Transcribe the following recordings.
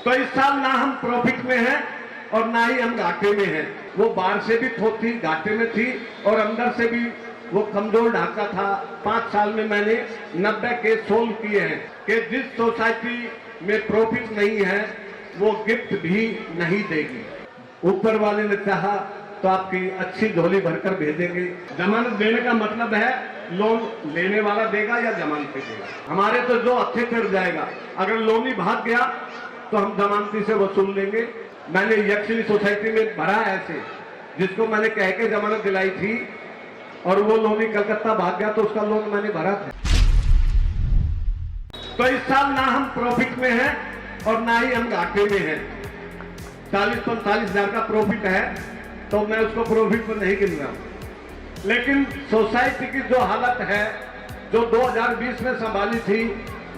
तो इस साल ना हम प्रॉफिट में हैं और ना ही हम घाटे में हैं। वो बाहर से भी थी, घाटे में थी और अंदर से भी वो कमजोर ढांचा था। 5 साल में मैंने 90 केस सोल्व किए हैं कि जिस सोसाइटी में प्रॉफिट नहीं है वो गिफ्ट भी नहीं देगी। ऊपर वाले ने चाहा तो आपकी अच्छी झोली भरकर भेजेंगे। जमानत देने का मतलब है लोन लेने वाला देगा या जमानत पे देगा। हमारे तो जो अच्छे कर जाएगा, अगर लोन ही भाग गया तो हम जमानती से वसूल लेंगे। मैंने यक्षिणी सोसाइटी में भरा ऐसे, जिसको मैंने कह के जमानत दिलाई थी और वो लोन ही कलकत्ता भाग गया तो उसका लोन मैंने भरा था। तो इस साल ना हम प्रॉफिट में हैं और ना ही हम घाटे में हैं। 40-45 हजार का प्रॉफिट है तो मैं उसको प्रॉफिट में नहीं गिन रहा हूं। लेकिन सोसाइटी की जो हालत है, जो 2020 में संभाली थी,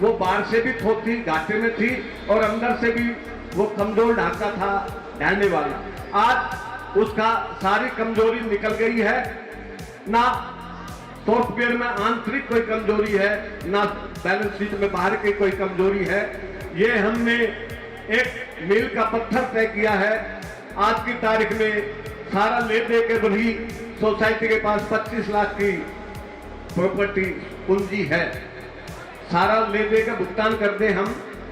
वो बाहर से भी थी, घाटे में थी और अंदर से भी वो कमजोर ढांचा था ढालने वाला। आज उसका सारी कमजोरी निकल गई है। ना सॉफ्टवेयर में आंतरिक कोई कमजोरी है, ना बैलेंस शीट में बाहर की कोई कमजोरी है। ये हमने एक मील का पत्थर तय किया है। आज की तारीख में सारा ले दे के भी सोसाइटी के पास 25 लाख की प्रॉपर्टी पूंजी है। सारा ले दे के भुगतान कर दे हम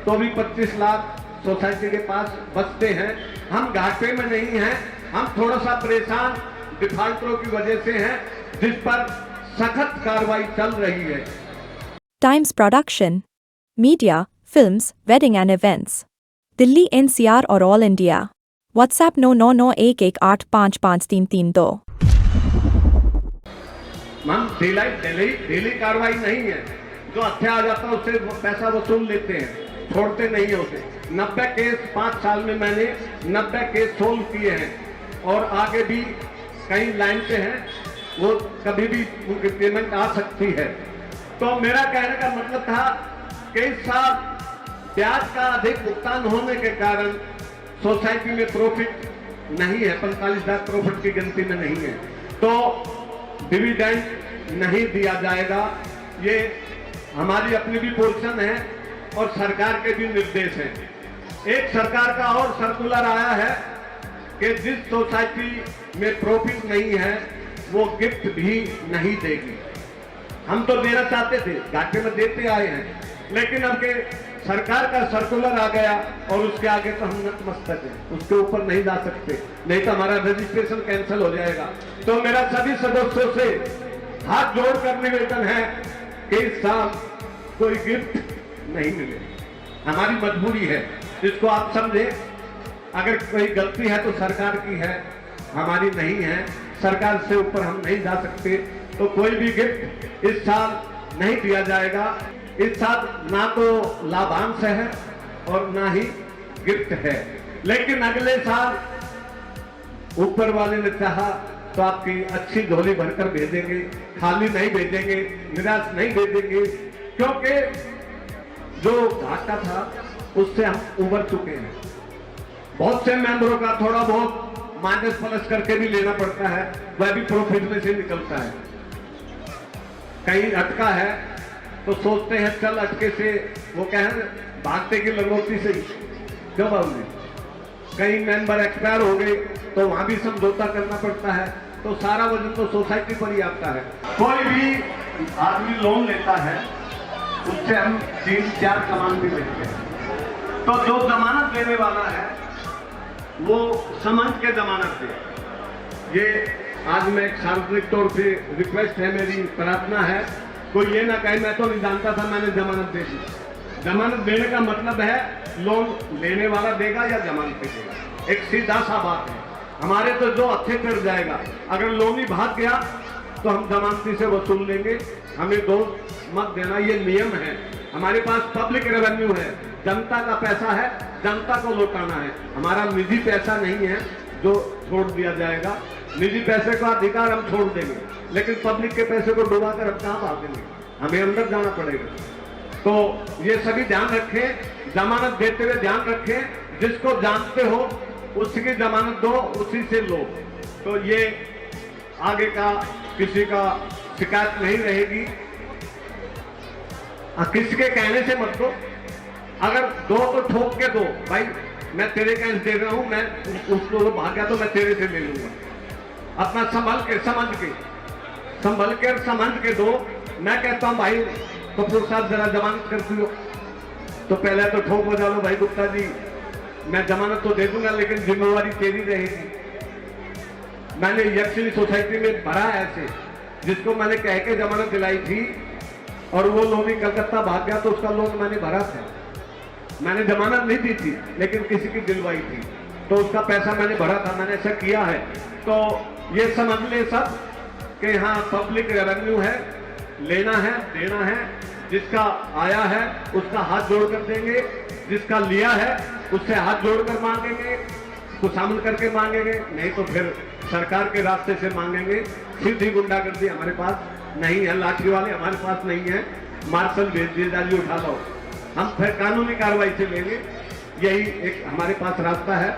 तो भी 25 लाख सोसाइटी के पास बचते हैं। हम घाटे में नहीं हैं, हम थोड़ा सा परेशान डिफॉल्टरों की वजह से हैं, जिस पर सख्त कार्रवाई चल रही है। Times production, media, films, wedding and events, Delhi NCR और ऑल इंडिया। व्हाट्सएप 999118553332। हम डेली कार्रवाई नहीं है। जो हत्या आ जाता है उससे पैसा वसूल लेते हैं, छोड़ते नहीं है उसे। 90 केस 5 साल में मैंने 90 केस सोल्व किए हैं और आगे भी कई लाइन पे हैं, वो कभी भी उनकी पेमेंट आ सकती है। तो मेरा कहने का मतलब था कि इस साल ब्याज का अधिक भुगतान होने के कारण सोसाइटी में प्रॉफिट नहीं है, 45 लाख प्रॉफिट की गिनती में नहीं है, तो डिविडेंड नहीं दिया जाएगा। ये हमारी अपनी भी पोजीशन है और सरकार के भी निर्देश हैं। एक सरकार का और सर्कुलर आया है कि जिस सोसाइटी में प्रॉफिट नहीं है वो गिफ्ट भी नहीं देगी। हम तो देना चाहते थे, घाटे में देते आए हैं, लेकिन अब के सरकार का सर्कुलर आ गया और उसके आगे तो हम नतमस्तक हैं, उसके ऊपर नहीं जा सकते, नहीं तो हमारा रजिस्ट्रेशन कैंसिल हो जाएगा। तो मेरा सभी सदस्यों से हाथ जोड़कर निवेदन है कि इस साल कोई गिफ्ट नहीं मिले। हमारी मजबूरी है, इसको आप समझे। अगर कोई गलती है तो सरकार की है, हमारी नहीं है। सरकार से ऊपर हम नहीं जा सकते, तो कोई भी गिफ्ट इस साल नहीं दिया जाएगा। इस साल ना तो लाभांश है और ना ही गिफ्ट है, लेकिन अगले साल ऊपर वाले ने चाहा तो आपकी अच्छी झोली भरकर भेजेंगे, खाली नहीं भेजेंगे, निराश नहीं भेजेंगे, क्योंकि जो घाटा था उससे हम उबर चुके हैं। बहुत से मेंबरों का थोड़ा बहुत माइनस प्लस करके भी लेना पड़ता है, वह भी प्रॉफिट में से निकलता है। कहीं अटका है तो सोचते हैं चल अटके से, वो कहें भागते की लंगोटी से, क्यों बाबू। कई मेंबर एक्सपायर हो गए तो वहां भी समझौता करना पड़ता है, तो सारा वजन तो सोसाइटी पर ही आता है। कोई भी आदमी लोन लेता है उससे हम 3-4 जमानत भी लेते हैं। तो जो जमानत देने वाला है वो समझ के जमानत दे। ये आज मैं एक सार्वजनिक तौर पे रिक्वेस्ट है, मेरी प्रार्थना है, कोई ये ना कहे मैं तो नहीं जानता था मैंने जमानत दे दी। जमानत देने का मतलब है लोन लेने वाला देगा या जमानत पे देगा, एक सीधा सा बात है। हमारे तो जो अच्छे कर जाएगा, अगर लोन ही भाग गया तो हम जमानती से वसूल लेंगे, हमें दोष मत देना, ये नियम है। हमारे पास पब्लिक रेवेन्यू है, जनता का पैसा है, जनता को लौटाना है। हमारा निजी पैसा नहीं है जो छोड़ दिया जाएगा। निजी पैसे का अधिकार हम छोड़ देंगे, लेकिन पब्लिक के पैसे को डुबाकर हम कहां भागेंगे, हमें अंदर जाना पड़ेगा। तो ये सभी ध्यान रखें, जमानत देते हुए ध्यान रखें, जिसको जानते हो उसकी जमानत दो, उसी से लो, तो ये आगे का किसी का शिकायत नहीं रहेगी। किसी के कहने से मत दो, अगर दो तो ठोक के दो, भाई मैं तेरे कैश दे रहा हूं, मैं उसको भाग गया तो मैं तेरे से ले लूंगा। अपना संभल के समझ के दो। मैं कहता हूं भाई कपूर साहब जरा जमानत कर दियो, तो पहले तो ठोक बजा लो भाई गुप्ता जी, मैं जमानत तो दे दूंगा लेकिन जिम्मेवारी तेरी रहेगी। मैंने यक्षिणी सोसाइटी में भरा ऐसे, जिसको मैंने कह के जमानत दिलाई थी और वो लोभी कलकत्ता भाग गया तो उसका लोन मैंने भरा था। मैंने जमानत नहीं दी थी लेकिन किसी की दिलवाई थी, तो उसका पैसा मैंने भरा था, मैंने ऐसा किया है। तो ये समझ ले सब कि हाँ पब्लिक रेवेन्यू है, लेना है देना है, जिसका आया है उसका हाथ जोड़ कर देंगे, जिसका लिया है उससे हाथ जोड़कर मांगेंगे, खुशामद करके मांगेंगे, नहीं तो फिर सरकार के रास्ते से मांगेंगे। सीधी गुंडागर्दी हमारे पास नहीं है, लाठी वाले हमारे पास नहीं है, मार्शल भेज दिए उठा लो, हम फिर कानूनी कार्रवाई से लेंगे। यही एक हमारे पास रास्ता है।